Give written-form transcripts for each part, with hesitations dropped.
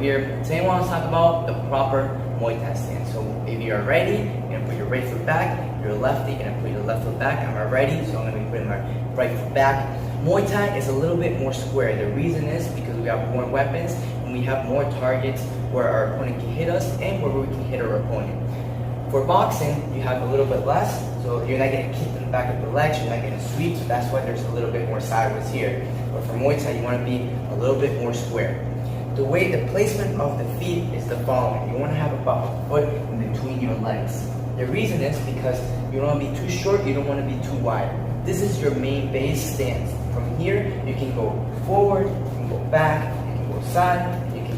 here. Today I want to talk about the proper Muay Thai stance. So if you are ready, you're gonna put your right foot back. You're lefty, you're gonna put your left foot back. I'm ready, so I'm gonna be putting my right foot back. Muay Thai is a little bit more square. The reason is because we have more weapons and we have more targets where our opponent can hit us and where we can hit our opponent. For boxing, you have a little bit less, so you're not getting kicked in the back of the legs, you're not getting sweeps, so that's why there's a little bit more sideways here. But for Muay Thai, you want to be a little bit more square. The placement of the feet is the following. You want to have about a foot in between your legs. The reason is because you don't want to be too short, you don't want to be too wide. This is your main base stance. From here, you can go forward, you can go back, you can go side,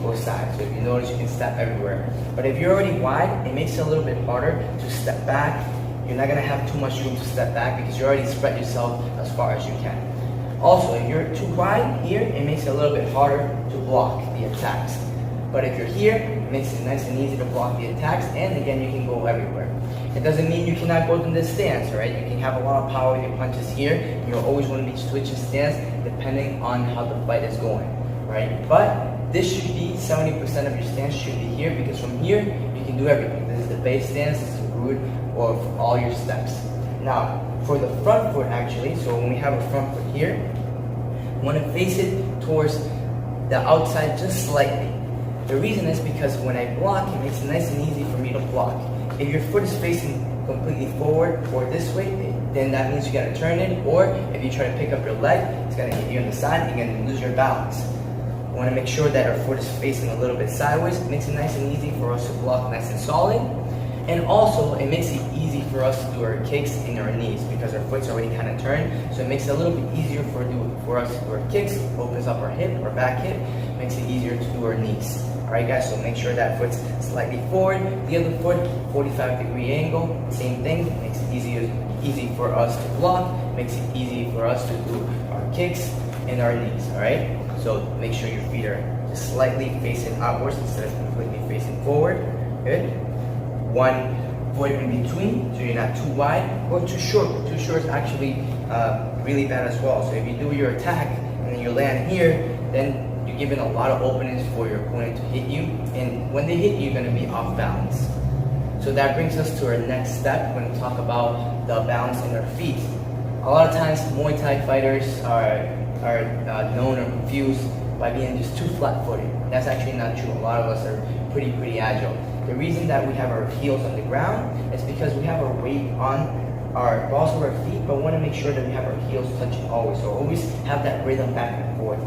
go side. So if you notice, you can step everywhere. But if you're already wide, it makes it a little bit harder to step back. You're not gonna have too much room to step back because you already spread yourself as far as you can. Also, if you're too wide here, it makes it a little bit harder to block the attacks. But if you're here, it makes it nice and easy to block the attacks, and again, you can go everywhere. It doesn't mean you cannot go in this stance, right? You can have a lot of power in your punches here. You'll always want to be switching stance depending on how the fight is going, right? But this should be 70% of your stance should be here, because from here you can do everything. This is the base stance, this is the root of all your steps. Now, for the front foot actually, so when we have a front foot here, you want to face it towards the outside just slightly. The reason is because when I block, it makes it nice and easy for me to block. If your foot is facing completely forward or this way, then that means you gotta turn it, or if you try to pick up your leg, it's gonna hit you on the side, you're gonna lose your balance. We want to make sure that our foot is facing a little bit sideways. It makes it nice and easy for us to block nice and solid. And also, it makes it easy for us to do our kicks in our knees because our foot's already kind of turned. So it makes it a little bit easier for us to do our kicks. Opens up our hip, our back hip. Makes it easier to do our knees. Alright guys, so make sure that foot's slightly forward. The other foot, 45-degree angle. Same thing. Makes it easy for us to block. Makes it easy for us to do our kicks in our knees. Alright? So make sure your feet are just slightly facing outwards instead of completely facing forward. Good. One foot in between, so you're not too wide or too short. Too short is actually really bad as well. So if you do your attack and then you land here, then you're giving a lot of openings for your opponent to hit you. And when they hit you, you're going to be off balance. So that brings us to our next step when we talk about the balance in our feet. A lot of times, Muay Thai fighters are known or confused by being just too flat-footed. That's actually not true. A lot of us are pretty agile. The reason that we have our heels on the ground is because we have our weight on our balls of our feet, but we want to make sure that we have our heels touching always. So always have that rhythm back and forth,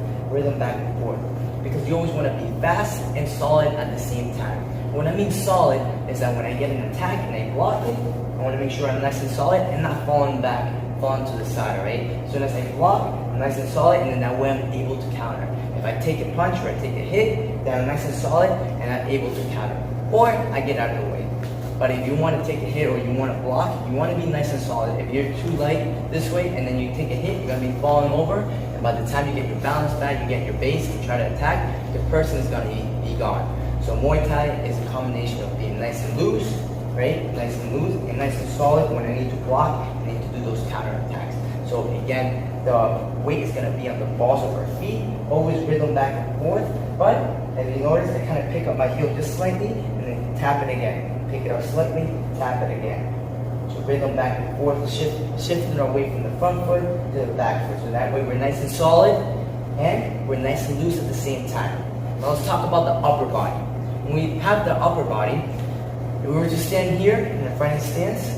because you always want to be fast and solid at the same time. What I mean solid is that when I get an attack and I block it, I want to make sure I'm nice and solid and not falling to the side, right? So as I block, I'm nice and solid, and then that way I'm able to counter. If I take a punch or I take a hit, then I'm nice and solid and I'm able to counter. Or I get out of the way. But if you want to take a hit or you want to block, you want to be nice and solid. If you're too light this way and then you take a hit, you're going to be falling over. And by the time you get your balance back, you get your base, you try to attack, the person is going to be gone. So Muay Thai is a combination of being nice and loose, right? Nice and loose and nice and solid when I need to block and I need to do those counter attacks. So again, the weight is going to be on the balls of our feet, always rhythm back and forth. But as you notice, I kind of pick up my heel just slightly and then tap it again. Pick it up slightly, tap it again. So rhythm back and forth, shifting our weight from the front foot to the back foot. So that way we're nice and solid and we're nice and loose at the same time. Now let's talk about the upper body. When we have the upper body, if we were to stand here in a fighting stance,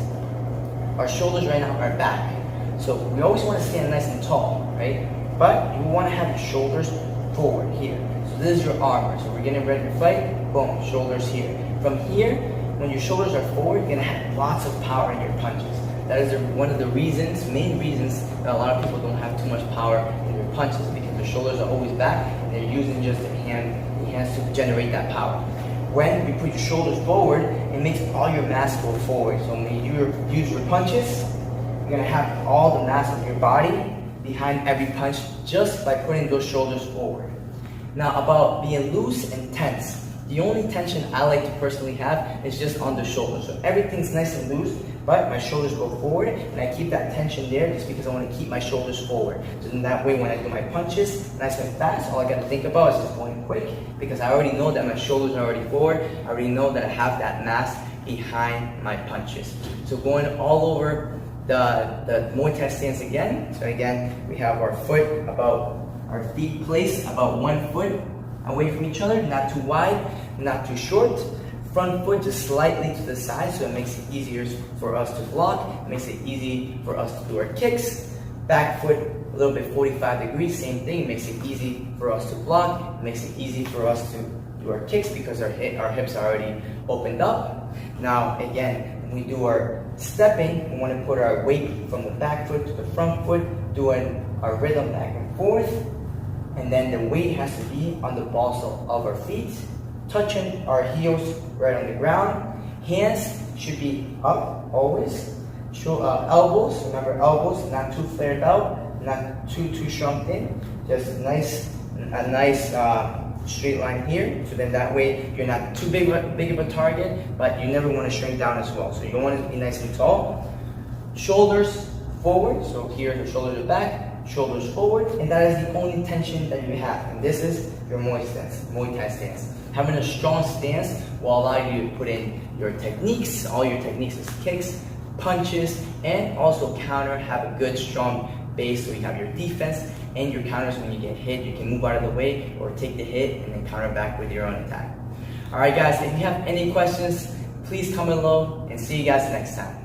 our shoulders right now are back. So we always want to stand nice and tall, right? But you want to have your shoulders forward here. So this is your armor. So we're getting ready to fight, boom, shoulders here. From here, when your shoulders are forward, you're going to have lots of power in your punches. That is one of the main reasons that a lot of people don't have too much power in their punches, because their shoulders are always back and they're using just the hands to generate that power. When you put your shoulders forward, it makes all your mass go forward. So when you use your punches, you're going to have all the mass of your body behind every punch just by putting those shoulders forward. Now about being loose and tense. The only tension I like to personally have is just on the shoulders. So everything's nice and loose, but my shoulders go forward, and I keep that tension there just because I want to keep my shoulders forward. So then that way when I do my punches, nice and fast, all I got to think about is just going quick, because I already know that my shoulders are already forward. I already know that I have that mass behind my punches. So going all over the Muay Thai stance again. So again, we have our feet placed about 1 foot away from each other, not too wide, not too short. Front foot just slightly to the side, so it makes it easier for us to block. It makes it easy for us to do our kicks. Back foot a little bit 45 degrees, same thing. It makes it easy for us to block. It makes it easy for us to do our kicks because our hips are already opened up. Now again, when we do our stepping, we want to put our weight from the back foot to the front foot, doing our rhythm back and forth. And then the weight has to be on the balls of our feet, touching our heels right on the ground. Hands should be up always. Elbows, remember elbows, not too flared out, not too shrunk in. Just a nice straight line here. So then that way you're not too big of a target, but you never want to shrink down as well. So you want to be nice and tall. Shoulders forward. So here the shoulders are back. Shoulders forward, and that is the only tension that you have. And this is your Muay Thai stance. Having a strong stance will allow you to put in your techniques. All your techniques is kicks, punches, and also counter. Have a good strong base, so you have your defense and your counters. When you get hit, you can move out of the way or take the hit and then counter back with your own attack. All right, guys, if you have any questions, please comment below, and see you guys next time.